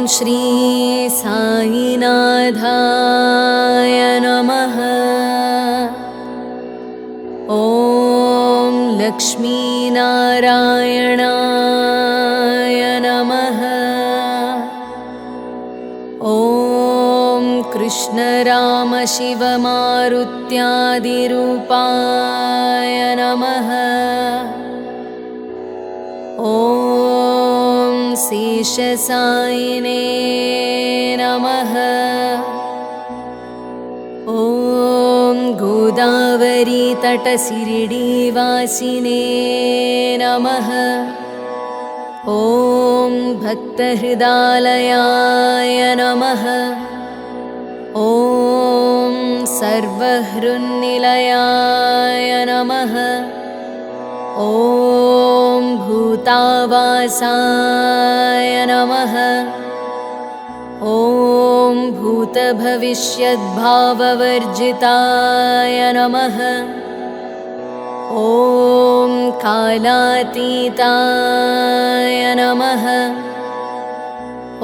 श्री साईनाथाय नमः। ॐ लक्ष्मीनारायणाय नमः। ॐ कृष्णरामशिवमारुत्यादिरूपाय नमः। ॐ शेषसायिने नमः। ॐ गोदावरीतटशिरडीवासिने नमः। ॐ भक्तहृदालयाय नमः। ॐ सर्वहृन्निलयाय नमः। ॐ भूतावासाय नमः। ॐ भूतभविष्यद्भाववर्जिताय नमः। ॐ कालातीताय नमः।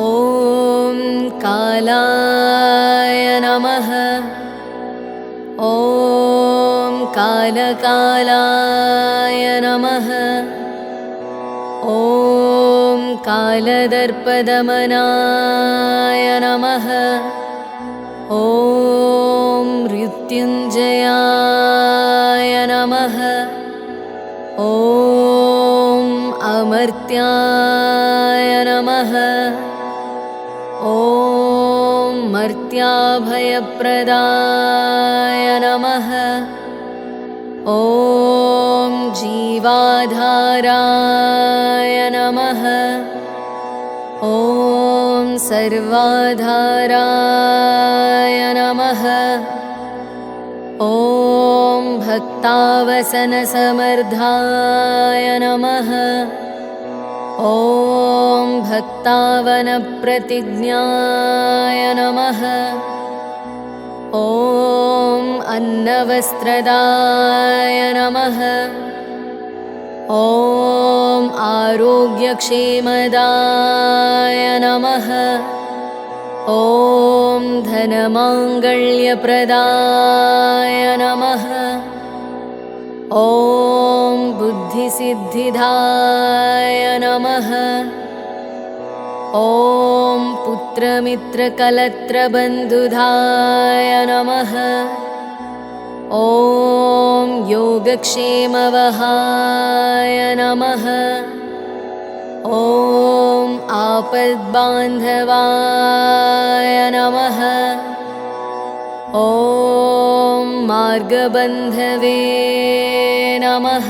ॐ कालाय नमः। ॐ कालकालाय नमः। ॐ कालदर्पदमनाय नमः। ॐ मृत्युञ्जयाय नमः। ॐ अमर्त्याय नमः। ॐ मर्त्याभयप्रदाय नमः। ॐ जीवाधाराय नमः। ॐ सर्वाधाराय नमः। ॐ भक्तावसनसमर्धाय नमः। ॐ भक्तावनप्रतिज्ञाय नमः। ॐ अन्नवस्त्रदाय नमः। ॐ आरोग्यक्षेमदाय नमः। ॐ धनमाङ्गल्यप्रदाय नमः। ॐ बुद्धिसिद्धिदाय नमः। ॐ पुत्रमित्रकलत्रबन्धुदाय नमः। ॐ योगक्षेमवहाय नमः। ॐ आपद्बान्धवाय नमः। ॐ मार्गबन्धवे नमः।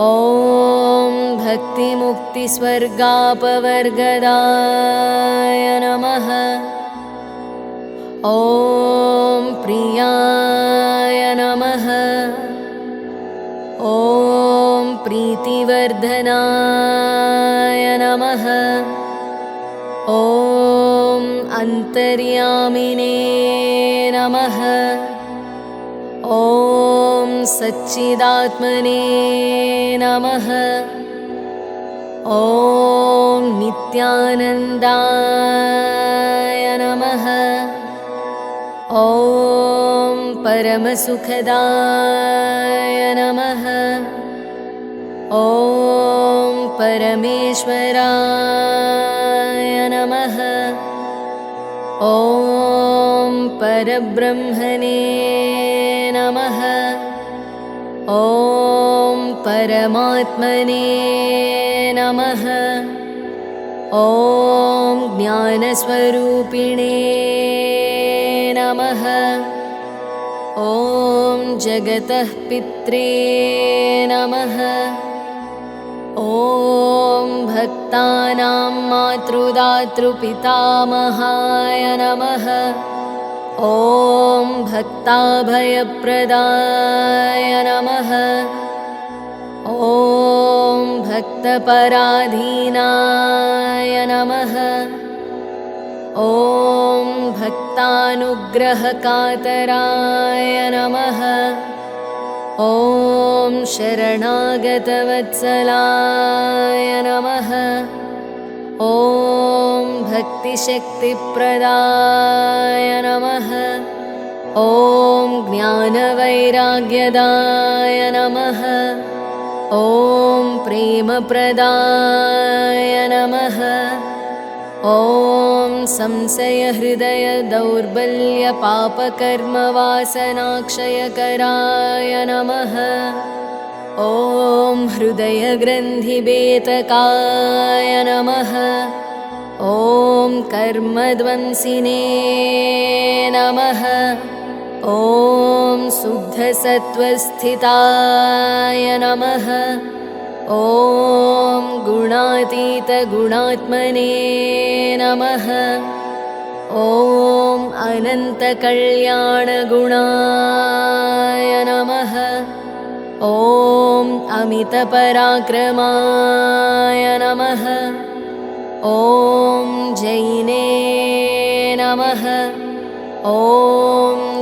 ॐ भक्तिमुक्तिस्वर्गापवर्गदाय नमः। ॐ प्रियाय नमः। ॐ प्रीतिवर्धनाय नमः। ॐ अन्तर्यामिने नमः। ॐ सच्चिदात्मने नमः। ॐ नित्यानन्दाय नमः। ॐ परमसुखदाय नमः। ॐ परमेश्वराय नमः। ॐ परब्रह्मणे नमः। ॐ परमात्मने नमः। ॐ ज्ञानस्वरूपिणे नमः। ॐ जगतः पित्रे नमः। ॐ भक्तानां मातृदातृपितामहाय नमः। ॐ भक्ताभयप्रदाय नमः। ॐ भक्तपराधीनाय नमः। ॐ भक्तानुग्रहकातराय नमः। ॐ शरणागतवत्सलाय नमः। ॐ भक्तिशक्तिप्रदाय नमः। ॐ ज्ञानवैराग्यदाय नमः। ॐ प्रेमप्रदाय नमः। ॐ संशयहृदयदौर्बल्यपापकर्मवासनाक्षयकराय नमः। ॐ हृदयग्रन्थिभेदकाय नमः। ॐ कर्मध्वंसिने नमः। ॐ शुद्धसत्त्वस्थिताय नमः। ॐ गुणातीतगुणात्मने नमः। ॐ अनन्तकल्याणगुणाय नमः। ॐ अमितपराक्रमाय नमः। ॐ जैने नमः। ॐ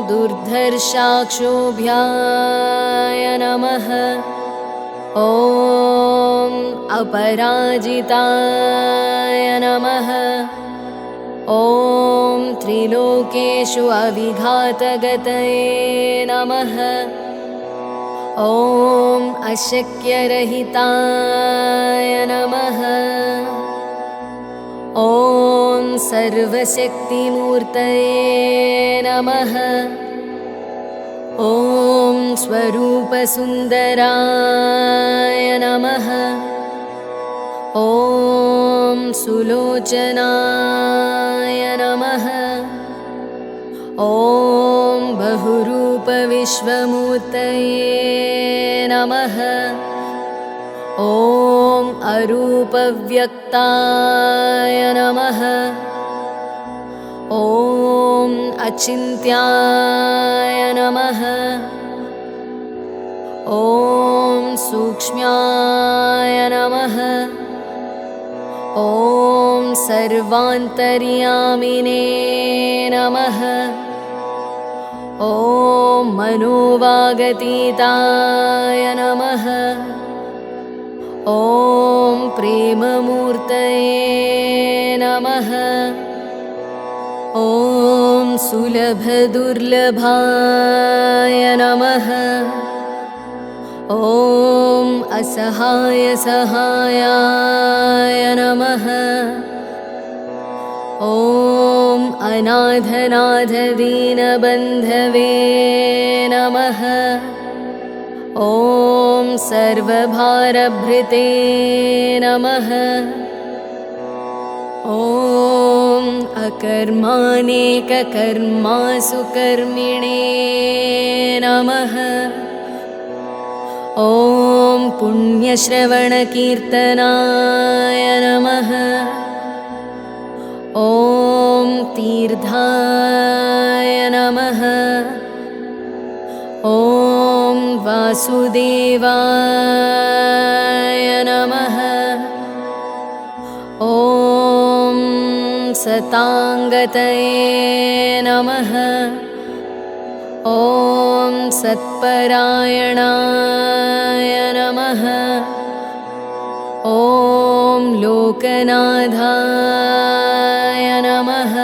दुर्धर्षाक्षोभ्याय नमः। ॐ अपराजिताय नमः। ॐ त्रिलोकेषु अविघातगतये नमः। ॐ अशक्यरहिताय नमः। ॐ सर्वशक्तिमूर्तये नमः। ॐ स्वरूपसुन्दराय नमः। ॐ सुलोचनाय नमः। ॐ बहुरूपविश्वमूर्तये नमः। ॐ अरूपव्यक्ताय नमः। ॐ अचिन्त्याय नमः। ॐ सूक्ष्म्याय नमः। ॐ सर्वान्तर्यामिने नमः। ॐ मनोवागतीताय नमः। ॐ प्रेममूर्तये नमः। ॐ सुलभदुर्लभाय नमः। ॐ असहायसहायाय नमः। ॐ अनाथनाथदीनबन्धवे नमः। ॐ सर्वभारभृते नमः। ॐ अकर्मानेककर्मासु कर्मिणे नमः। ॐ पुण्यश्रवणकीर्तनाय नमः। ॐ तीर्थाय नमः। ॐ वासुदेवाय नमः। ॐ सताङ्गतये नमः। ॐ सत्परायणाय नमः। ॐ लोकनाथाय नमः।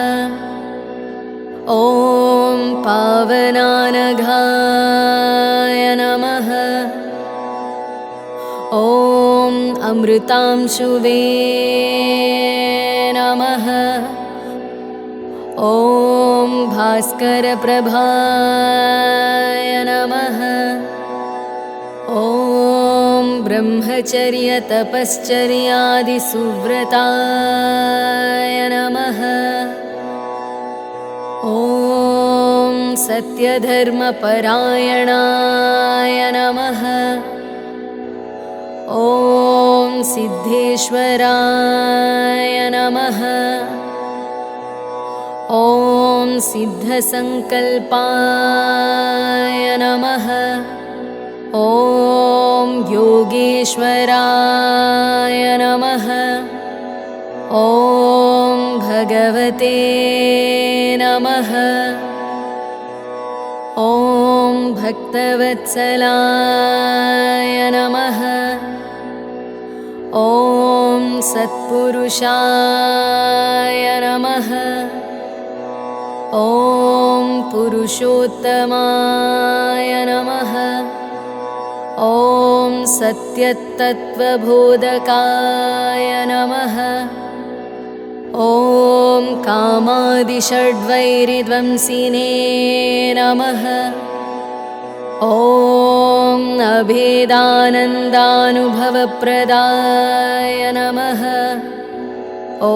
ॐ पावनानघाय नमः। ॐ अमृतांशुवे नमः। ॐ भास्करप्रभाय नमः। ॐ ब्रह्मचर्यतपश्चर्यादिसुव्रताय नमः। ॐ सत्यधर्मपरायणाय नमः। ॐ सिद्धेश्वराय नमः। ॐ सिद्धसङ्कल्पाय नमः। ॐ योगेश्वराय नमः। ॐ भगवते नमः। ॐ भक्तवत्सलाय नमः। ॐ सत्पुरुषाय नमः। ॐ पुरुषोत्तमाय नमः। ॐ सत्यतत्त्वबोधकाय नमः। ॐ कामादिषड्वैरिध्वंसिने नमः। ॐ अभेदानन्दानुभवप्रदाय नमः। ॐ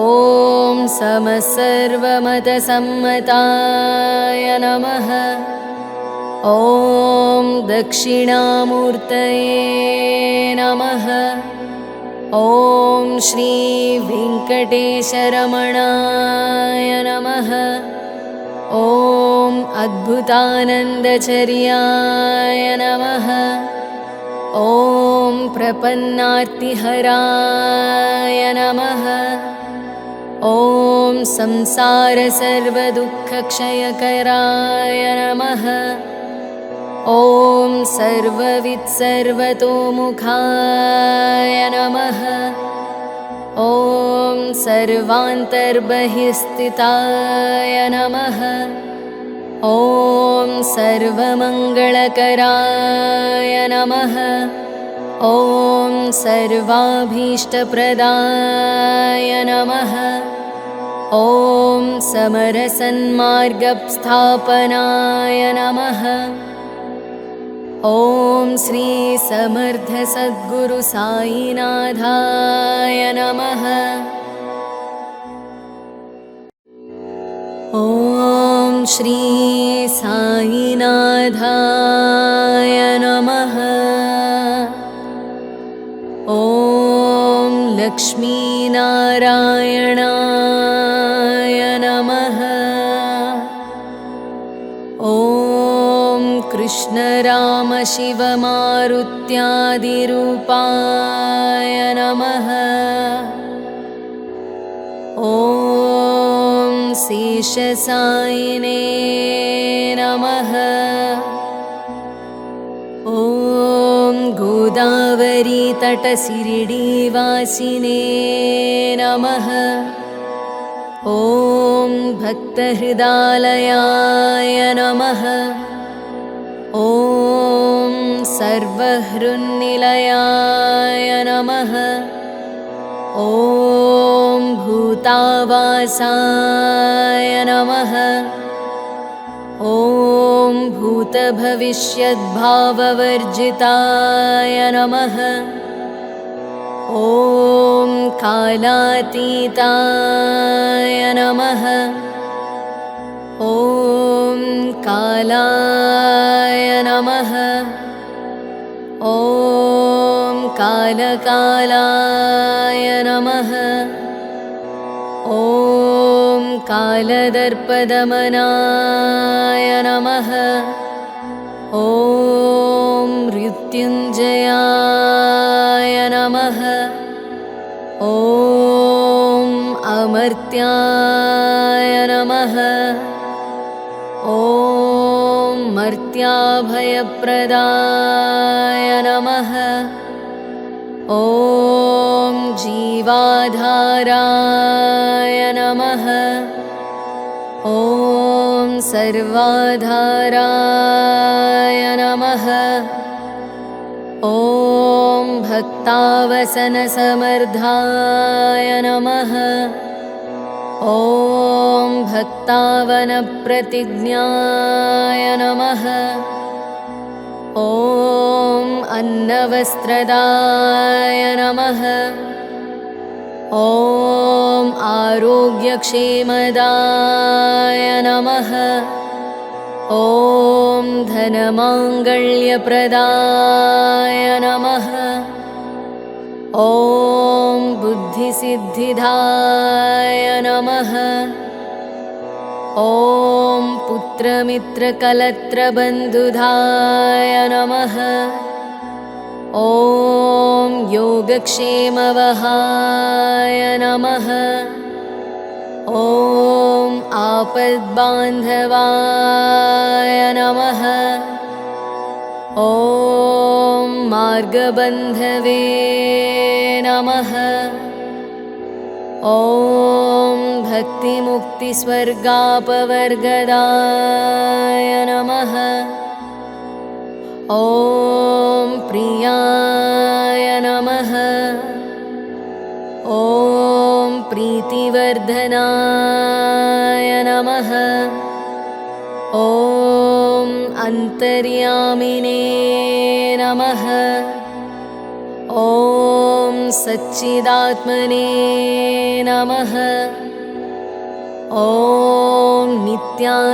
समसर्वमतसम्मताय नमः। ॐ दक्षिणामूर्तये नमः। ॐ श्रीवेङ्कटेशरमणाय नमः। ॐ अद्भुतानन्दचर्याय नमः। ॐ प्रपन्नार्तिहराय नमः। ॐ संसारसर्वदुःखक्षयकराय नमः। ॐ सर्ववित्सर्वतोमुखाय नमः। ॐ सर्वान्तर्बहिस्थिताय नमः। ॐ सर्वमङ्गलकराय नमः। ॐ सर्वाभीष्टप्रदाय नमः। ॐ समरसन्मार्गस्थापनाय नमः। ॐ श्री समर्थ सद्गुरु साईनाथाय नमः। ॐ श्री साईनाथाय नमः। ॐ लक्ष्मीनारायणाय नमः। ॐ कृष्णरामशिवमारुत्यादिरूपाय नमः। ॐ शेषसायिने नमः। ॐ गोदावरीतटशिरडीवासिने नमः। ॐ भक्तहृदालयाय नमः। ॐ सर्वहृन्निलयाय नमः। ॐ भूतावासाय नमः। ॐ भूतभविष्यद्भाववर्जिताय नमः। ॐ कालातीताय नमः। ॐ कालाय नमः। ॐ कालकालाय नमः। ॐ कालदर्पदमनाय नमः। ॐ मृत्युञ्जयाय नमः। ॐ अमर्त्याय नमः। ॐ मर्त्याभयप्रदाय नमः। ॐ जीवाधाराय नमः। ॐ सर्वाधाराय नमः। ॐ भक्तावसनसमर्धाय नमः। ॐ भक्तावनप्रतिज्ञाय नमः। ॐ अन्नवस्त्रदाय नमः। ॐ आरोग्यक्षेमदाय नमः। ॐ धनमाङ्गल्यप्रदाय नमः। ॐ बुद्धिसिद्धिदाय नमः। ॐ पुत्रमित्रकलत्रबन्धुदाय नमः। ॐ योगक्षेमवहाय नमः। ॐ आपद्बान्धवाय नमः। ॐ मार्गबन्धवे नमः। ॐ भक्तिमुक्तिस्वर्गापवर्गदाय नमः। ॐ प्रियाय नमः। ॐ प्रीतिवर्धनाय नमः। ॐ अन्तर्यामिने नमः। ॐ सच्चिदात्मने नमः। ॐ नित्यानन्दाय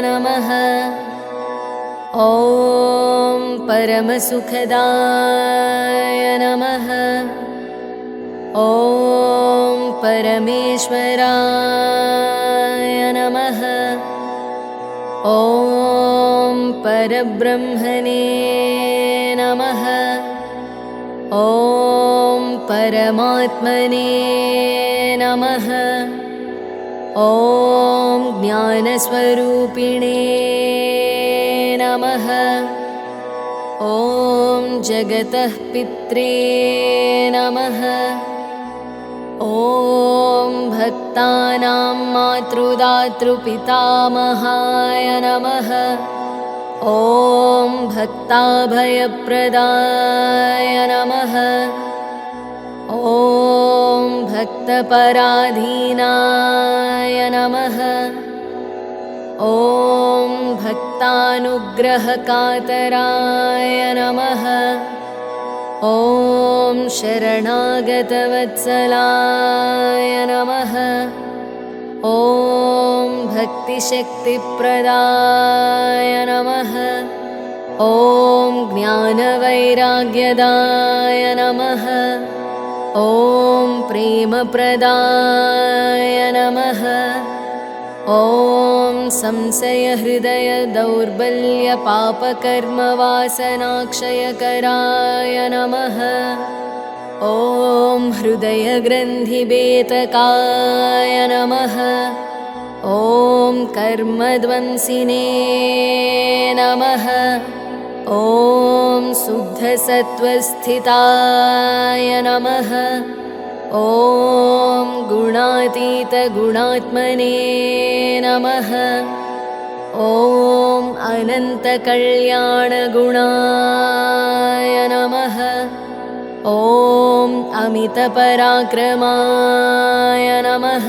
नमः। ॐ परमसुखदाय नमः। ॐ परमेश्वराय नमः। ॐ परब्रह्मणे नमः। ॐ परमात्मने नमः। ॐ ज्ञानस्वरूपिणे नमः। ॐ जगतः पित्रे नमः। ॐ भक्तानां मातृदातृपितामहाय नमः। ॐ भक्ताभयप्रदाय नमः। ॐ भक्तपराधीनाय नमः। ॐ भक्तानुग्रहकातराय नमः। ॐ शरणागतवत्सलाय नमः। ॐ भक्तिशक्तिप्रदाय नमः। ॐ ज्ञानवैराग्यदाय नमः। ॐ प्रेमप्रदाय नमः। ॐ संशयहृदयदौर्बल्यपापकर्मवासनाक्षयकराय नमः। ॐ हृदयग्रन्थिवेतकाय नमः। ॐ कर्मध्वंसिने नमः। ॐ शुद्धसत्त्वस्थिताय नमः। ॐ गुणातीतगुणात्मने नमः। ॐ अनन्तकल्याणगुणाय नमः। ॐ अमितपराक्रमाय नमः।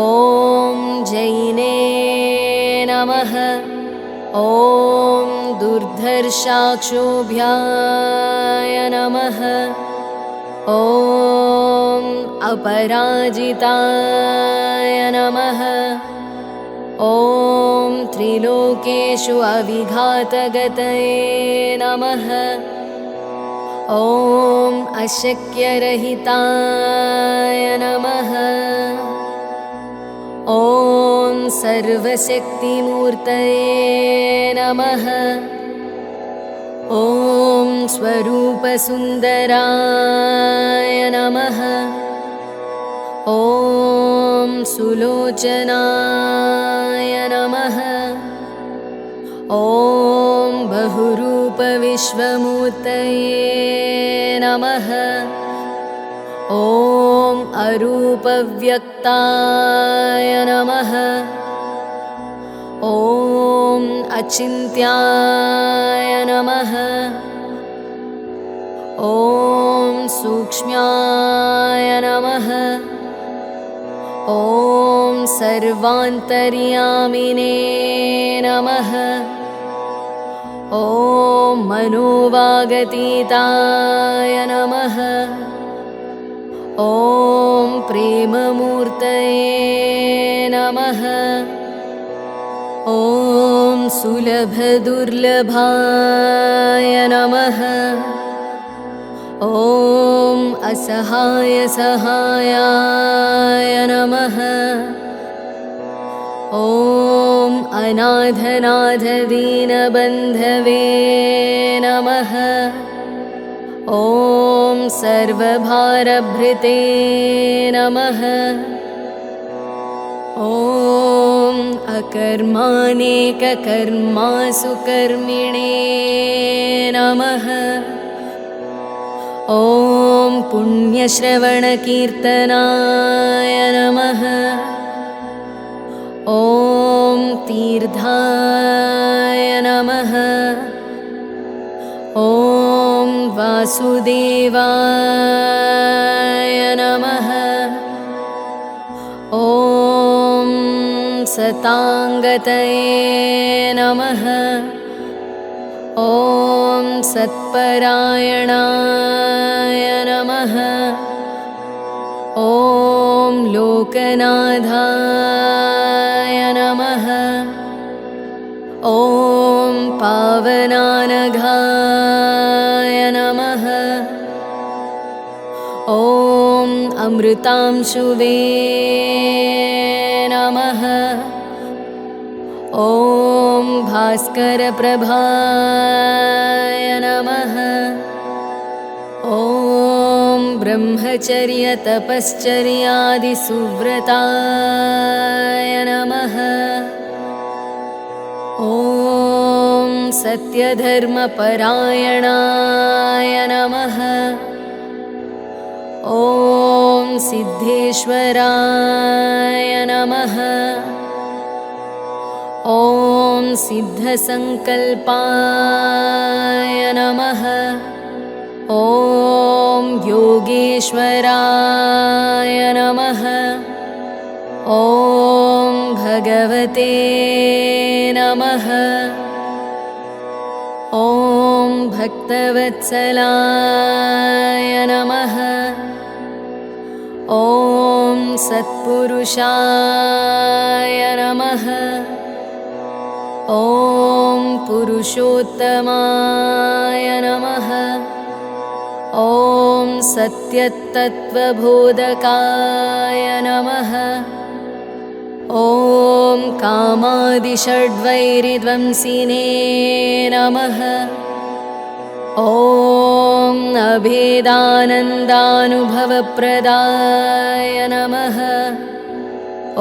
ॐ जैने नमः। ॐ दुर्धर्षाक्षोभ्याय नमः। ॐ अपराजिताय नमः। ॐ त्रिलोकेषु अविघातगतये नमः। ॐ अशक्यरहिताय नमः। ॐ सर्वशक्तिमूर्तये नमः। ॐ स्वरूपसुन्दराय नमः। ॐ सुलोचनाय नमः। ॐ बहुरूपविश्वमूर्तये नमः। ॐ अरूपव्यक्ताय नमः। ॐ अचिन्त्याय नमः। ॐ सूक्ष्म्याय नमः। ॐ सर्वान्तर्यामिने नमः। ॐ मनोवागतीताय नमः। ॐ प्रेममूर्तये नमः। ॐ सुलभदुर्लभाय नमः। ॐ असहायसहायाय नमः। ॐ अनाथनाथदीनबन्धवे नमः। ॐ सर्वभारभृते नमः। ॐ अकर्मानेककर्मासु कर्मिणे नमः। ॐ पुण्यश्रवणकीर्तनाय नमः। ॐ तीर्थाय नमः। ॐ वासुदेवाय नमः। ॐ सताङ्गतये नमः। ॐ सत्परायणाय नमः। ॐ लोकनाथाय नमः। ॐ पावनानघाय नमः। ॐ अमृतांशुवे नमः। ॐ भास्करप्रभाय नमः। ॐ ब्रह्मचर्यतपश्चर्यादिसुव्रताय नमः। ॐ सत्यधर्मपरायणाय नमः। ॐ सिद्धेश्वराय नमः। ॐ सिद्धसङ्कल्पाय नमः। ॐ योगेश्वराय नमः। ॐ भगवते नमः। ॐ भक्तवत्सलाय नमः। ॐ सत्पुरुषाय नमः। ॐ पुरुषोत्तमाय नमः। ॐ सत्यतत्त्वबोधकाय नमः। ॐ कामादिषड्वैरिध्वंसिने नमः। ॐ अभेदानन्दानुभवप्रदाय नमः।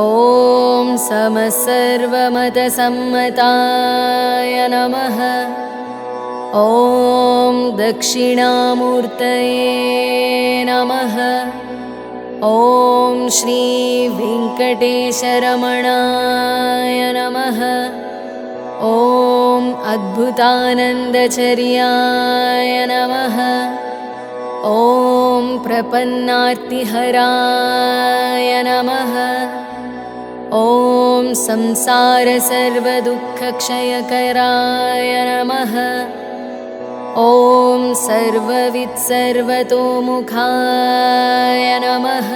ॐ समसर्वमतसम्मताय नमः। ॐ दक्षिणामूर्तये नमः। ॐ श्रीवेङ्कटेशरमणाय नमः। ॐ अद्भुतानन्दचर्याय नमः। ॐ प्रपन्नार्तिहराय नमः। ॐ संसारसर्वदुःखक्षयकराय नमः। ॐ सर्ववित्सर्वतोमुखाय नमः।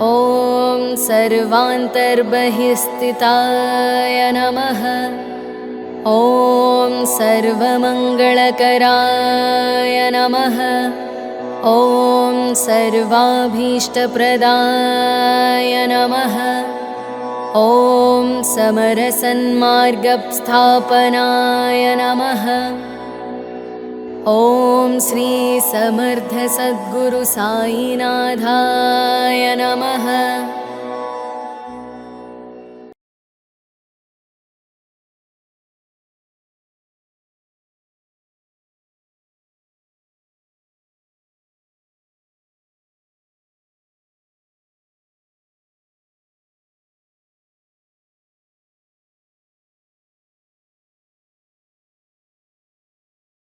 ॐ सर्वान्तर्बहिस्थिताय नमः। ॐ सर्वमङ्गलकराय नमः। ॐ सर्वाभीष्टप्रदाय नमः। ॐ समरसन्मार्गस्थापनाय नमः। ॐ श्रीसमर्थसद्गुरुसाईनाथाय नमः।